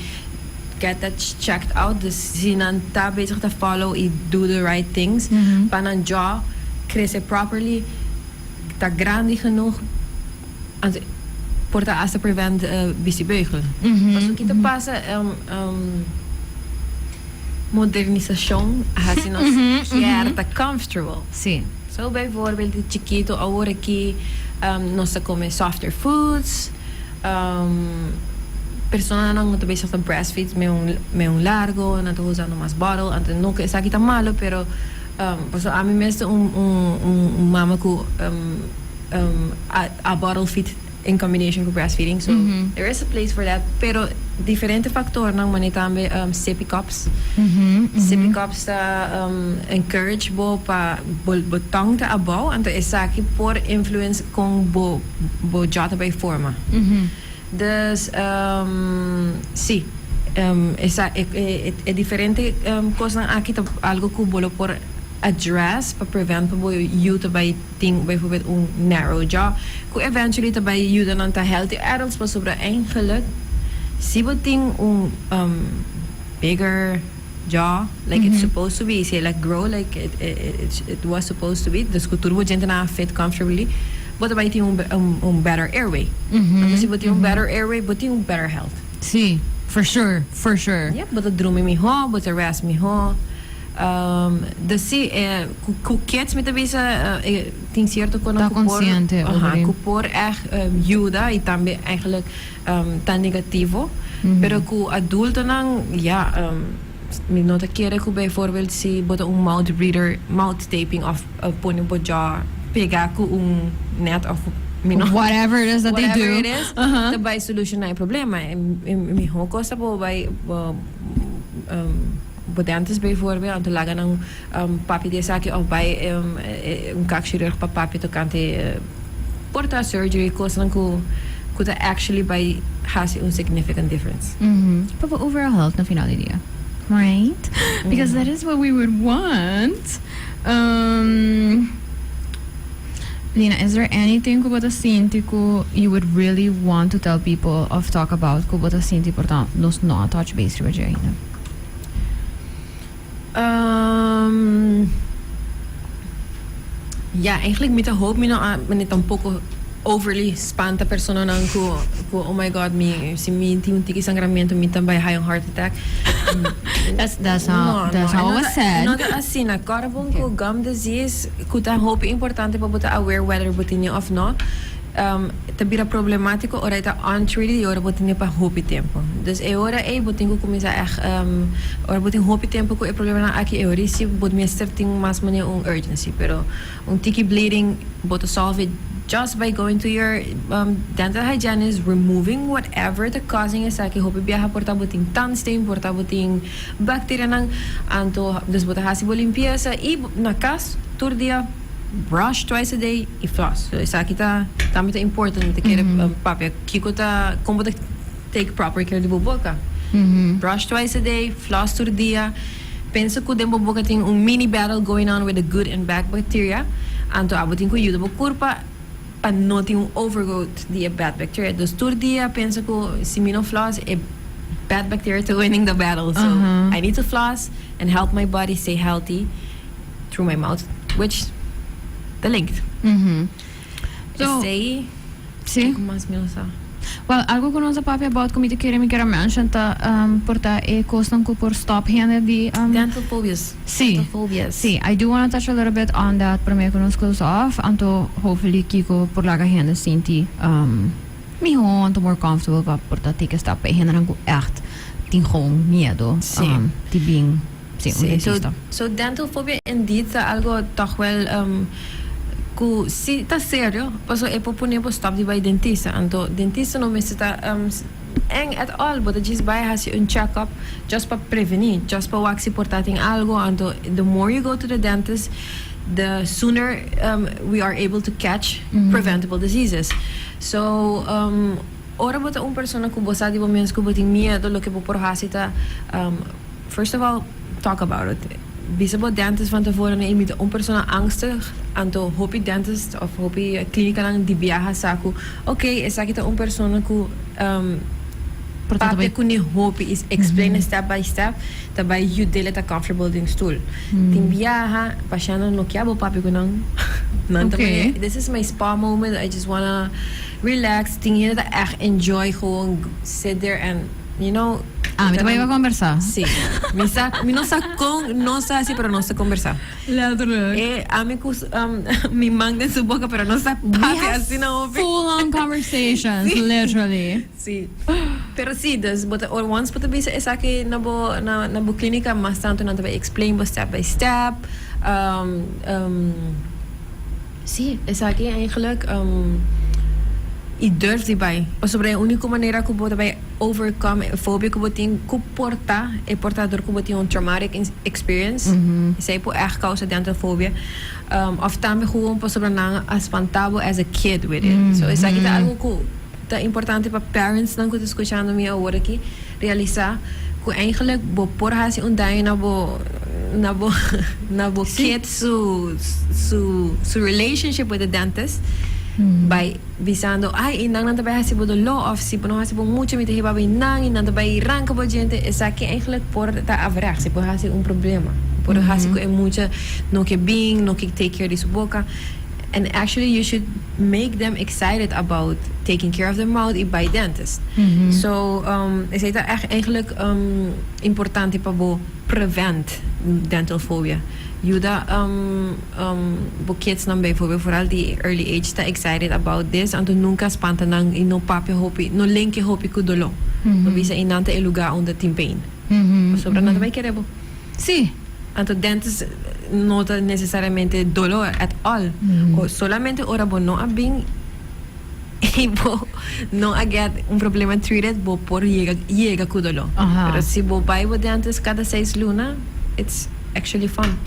get that checked out. Dus ze zijn daar bezig te follow en do the right things. Pan een jaw, cresce properly, dat grande genoeg. En voor dat als te prevent bicibeugel. Als we kita passa modernização, assim nós quer comfortable. Sim. So bijvoorbeeld de chiquito ahora que nós come softer foods. Persona não muito bezig met breastfeed met un largo, não tô usando mais bottle, então nunca está aqui tão malo, pero pues a mí mesmo mama com a bottle feed in combination with breastfeeding, so there is a place for that, pero diferente factor nang mani tambe sippy cups. Sippy cups encourage bo pa botong ta abaw, anto isa aqui por influence kung bo jota by forma. Dus sí, es diferente cosa aquí algo que bolo por address para prevent po you to by ting bijvoorbeeld un narrow jaw ku eventually to by you dan aan healthy adults pa sobra eigenlijk si bo ting un bigger jaw like it's supposed to be, say like grow like it was supposed to be, dus ku turbo gente na fit comfortably. But about better airway. Si buti yung better airway, buti yung better health. Sí. For sure, for sure. Yeah, bota drumi mi ho, bota ras mi ho. Ku kids met de bisa tem cierto con Tá consciente over it. por echt juda y también eigenlijk tan negativo. Pero ku adulto nang ja mi nota quiere ku bijvoorbeeld si bota mouth reader, mouth taping of poni boja pega ku net of whatever it is that they do. Whatever it is, daarbij solution na yung problema. Mi ho kosa po bij bodantes bijvoorbeeld, om te lagen ng papi de saki of bij kakchirurg pa papi to kante porta surgery kosa nang ku ta actually by has a significant difference. But overall health na final idea. Right? Because that is what we would want. Lina, is there anything kubota sinti ku you would really want to tell people of talk about kubota sinti portan nos not touch base with you ainda? Ja, eigenlijk met de hoop me tampoco overly spanta persona nang ku oh my god si mi un tiki sangramento mi tambay hayong heart attack. That's how it was said. No, assim na carbon ku gum disease ku ta hope importante pa buta aware whether butinyo of no. Tabira problemático ora ita untreated ora butinyo pa hope tempo. Dus ora butin ku começar ora butin hope tempo ku problema na aqui ora si bud mi starting mas mania urgency pero tiki bleeding but to solve it just by going to your dental hygienist, removing whatever the causing is aqui hope biya porta buting toothstain, porta buting bacteria nang anto dus bota hasibo limpieza e na cas tur dia brush twice a day e floss. So isa kita tamita important te kere papia kiko ta como ta take proper care de boca. Brush twice a day, floss tur dia. Pensa ko den boca ting mini battle going on with the good and bad bacteria. Anto abuting ko yuda bo kurpa and not overgrowth the bad bacteria. Dus tur dia pensa ko si mino floss bad bacteria to winning the battle. So I need to floss and help my body stay healthy through my mouth, which the linked. So, Stay. sí. Mas milsa. Well, algo con onze papi about comite kere mi kera mention ta porta e kostan ko por stop hende di Dental phobias. Sí. Dental phobias. Sí, I do want to touch a little bit on that para me konos close off anto hopefully kiko por laga hende sinti mi ho anto more comfortable pa porta take a step e hende ko echt ting gewoon miedo Sí. ti being sí, un So, dentista. so dental phobia indeed sa algo toch wel ku si ta serio paso e popone po stop di by dentista anto dentista no me sta eng at all but just by has un check up just pa prevenir just pa waxi portating algo anto the more you go to the dentist the sooner we are able to catch preventable diseases. So ora bota un persona ku bosa di moments ku boting miedo lo que po porhasita first of all talk about it. Bisabo dentist van tevoren na imita un persona angstig anto hopi dentist of hopi klinika lang di biyaha saku. Okay, esa kita un persona ku papi ku ni hopi is explain step by step tabay you dele ta comfortable ding stool. Ting biyaha pasyano no kiabo papi ku nang Okay. this is my spa moment. I just wanna relax. Tingin na echt enjoy gewoon sit there and you know. Mi te voy a conversar. Sí. Mi no sa con, no sa así, pero no sa conversar. Mi mang de su boca, pero no sa papi así na open. Full on conversations, literally. Sí. Pero sí, dus, but or once but bisa is aki na bo klinika mas tanto na tabi explain bo step by step. Sí, is aki eigenlijk I durf die bij. Pas sobre a única maneira que eu vai overcome a fobia que eu tenho que portar é portador que eu tenho traumatic experience. Isso aí por echt causa dental phobia. Of também gewoon pas sobre na espantado as a kid with it. So isso aqui tá algo que tá importante para parents não que tô escutando minha agora aqui realizar que eigenlijk bo porhasi undain na bo kid su relationship with the dentist. By visando ay inang nanta bay hasibo do law of si puno hasibo mucho mi te hiba bay nang nanta bay ranka bo gente es aquí eigenlijk por ta avrag si por hasi un problema por hasi ko mucho no que being no que take care de su boca And actually, you should make them excited about taking care of their mouth by dentist. So, is het eigenlijk importante para prevent dental phobia. Juda, kids nan bijvoorbeeld, vooral die early age, sta excited about this. Anto nunca spanta nang ino papi hopi, no lenke hopi kudolo. No bisa inante eluga onda timpain. Sobra nada vai querebo. Sí. Anto dentist nota necesariamente dolor at all. O solamente ora bo no abing bo no aget un problema treated bo por llega kudolo. Pero si bo vai bo dentist cada 6 luna, it's actually fun.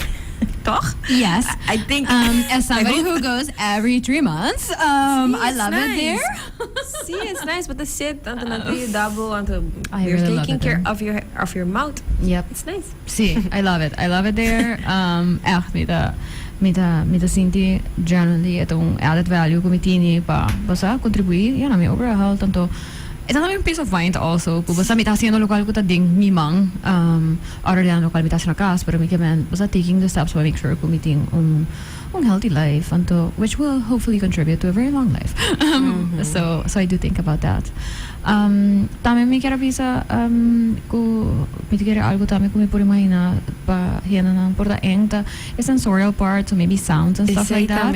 Toch? Yes. I think as somebody who goes every 3 months, I love nice. it there. See, it's nice, but the sit and the double and really you're love taking it care there. of your mouth. Yep. It's nice. Sí, I love it. I love it there. Echt, met sinti generally itong added value kumitini pa basta contribuir yan may overall health tanto ito na yung peace of mind also po basta may tasing lokal ko ta ding mimang other than lokal may tasing na kas pero may kaman basta taking the steps to make sure kumiting healthy life anto which will hopefully contribute to a very long life. So I do think about that. Tame may kaya bisa ko mitigere algo tame ko may puri mahina pa hiyan na ng porta eng ta sensorial part so maybe sounds and stuff like that.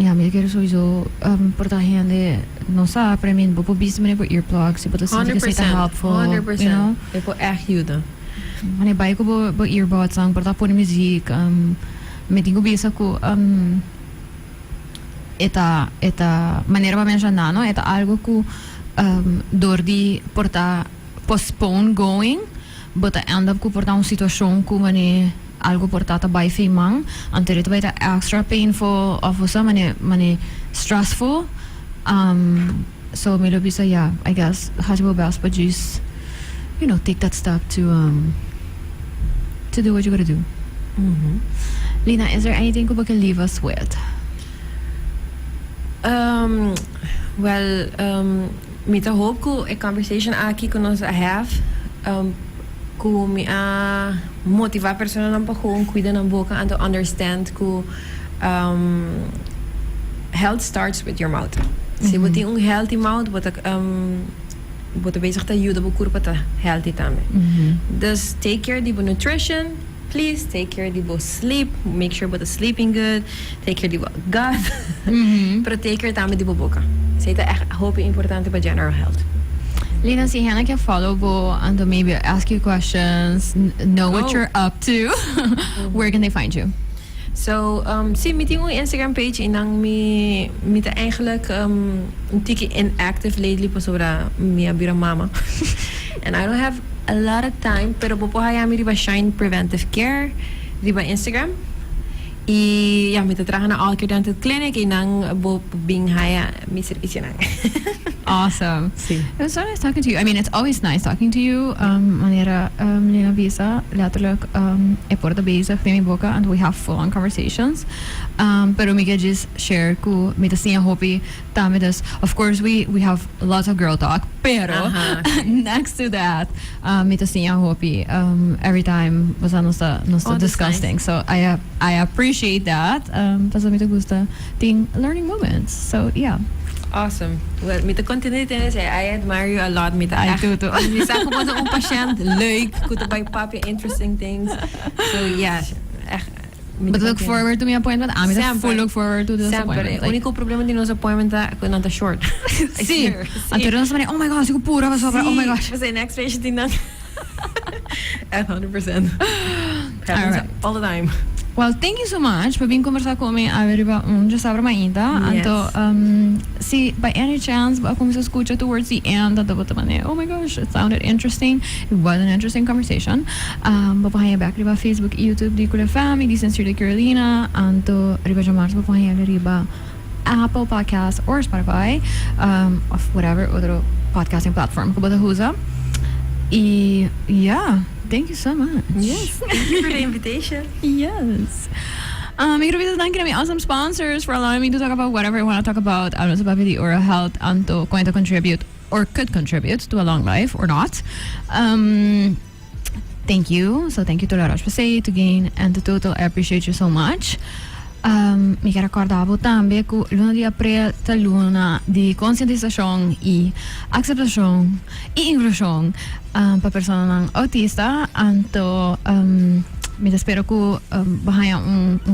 Yeah, mitigere sowieso porta hiyan de no sa premin bo po bis man po earplugs ipo to sige kasi helpful 100%. You know? Ipo echt juda. Mane bay ko bo earbuds ang porta po ni music meeting ko bisa ko eta manera pa mencionar, no? Eta algo ku door di porta postpone going, but I end up ku porta un situação ku mane algo porta ta by femang, antere ta baita extra painful of usa mane stressful. So me lo bisa yeah, I guess hajbo best but just take that step to do what you gotta do. Lina, is there anything you can leave us with? Met de hoop ko een conversation aki ko nos have ko mi motivar personas nan pa gewoon cuida ng boca and to understand ko health starts with your mouth. Si buti un healthy mouth buta bezig ta yuda bu kurpa ta healthy tame. Dus take care di bu nutrition. Please take care of the sleep. Make sure about the sleeping good. Take care of the gut. Pero take care of the boca. Say that echt hoop importante para general health. Lina, si Hannah can follow bo and maybe ask you questions, know what you're up to. Where can they find you? So, si meeting on Instagram page inang mi ta eigenlijk een tiki inactive lately pa sobra mi abira mama. And I don't have a lot of time, pero bubuhayami riba Shine Preventive Care, riba Instagram. I ja, met trabajo na All Care Dental Clinic inang bing haya mi servicio nang. Awesome. Sí. It was so nice talking to you. I mean, it's always nice talking to you. Manera Lina Visa, letterlijk e porta bezig met mijn boca and we have full-on conversations. Pero we can just share ku met de hopi tamidas. Of course, we have lots of girl talk. Pero next to that, met de hopi every time was nosta disgusting. Nice. So I appreciate that. Pasa me gusta ting learning moments. So yeah. Awesome. Well, met de continuïteit I admire you a lot. Met I do too. Misa ko po sa patiënt leuk. Kuto by papi interesting things. So yeah, echt. But look forward to my appointment. I'm full look forward to this appointment. Sempre. Unico problema din sa appointment ko nanta short. Sí. Anterior na sa oh my gosh, sigo pura sobra. Oh my gosh. Kasi next patient din nan. At 100%. All the time. Well, thank you so much for being conversar comigo just abra mainda. Yes. Anto, si by any chance ako mi escucha towards the end that oh my gosh, it sounded interesting. It was an interesting conversation. Papahaya back riba Facebook, YouTube, di Kula Family, di Sincerely Carolina, anto riba jamars papahaya riba Apple Podcast or Spotify, of whatever other podcasting platform ko batahuza. Yeah. Thank you so much. Yes, thank you for the invitation. Yes. Ik wil bedanken aan my awesome sponsors for allowing me to talk about whatever I want to talk about. I was about the oral health and to going to contribute or could contribute to a long life or not. thank you. So thank you to Laroche Posay, to Gain, and to Total. I appreciate you so much. Mi ricordavo também que luna de abril é luna de conscientização e aceitação e inclusão para pessoas autistas. Então, me espero que vai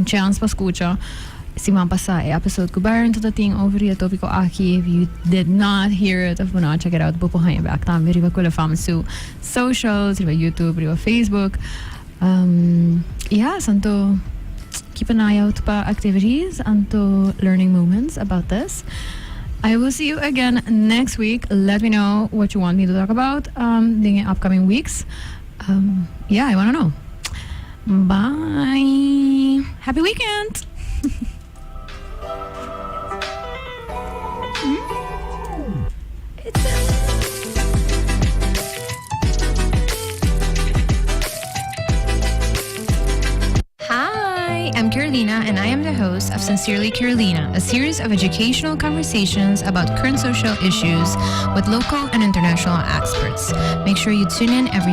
chance para escutar. Semana passada é a pessoa que Baron todo ting over o tópico aqui. If you did not hear it, of not check it out, bupo hain back também riva kula fam su socials, riva YouTube, riva Facebook. Yeah, santo keep an eye out for activities and to learning moments about this. I will see you again next week. Let me know what you want me to talk about in the upcoming weeks. Yeah, I want to know. Bye. Happy weekend. Hi, I'm Carolina, and I am the host of Sincerely Carolina, a series of educational conversations about current social issues with local and international experts. Make sure you tune in every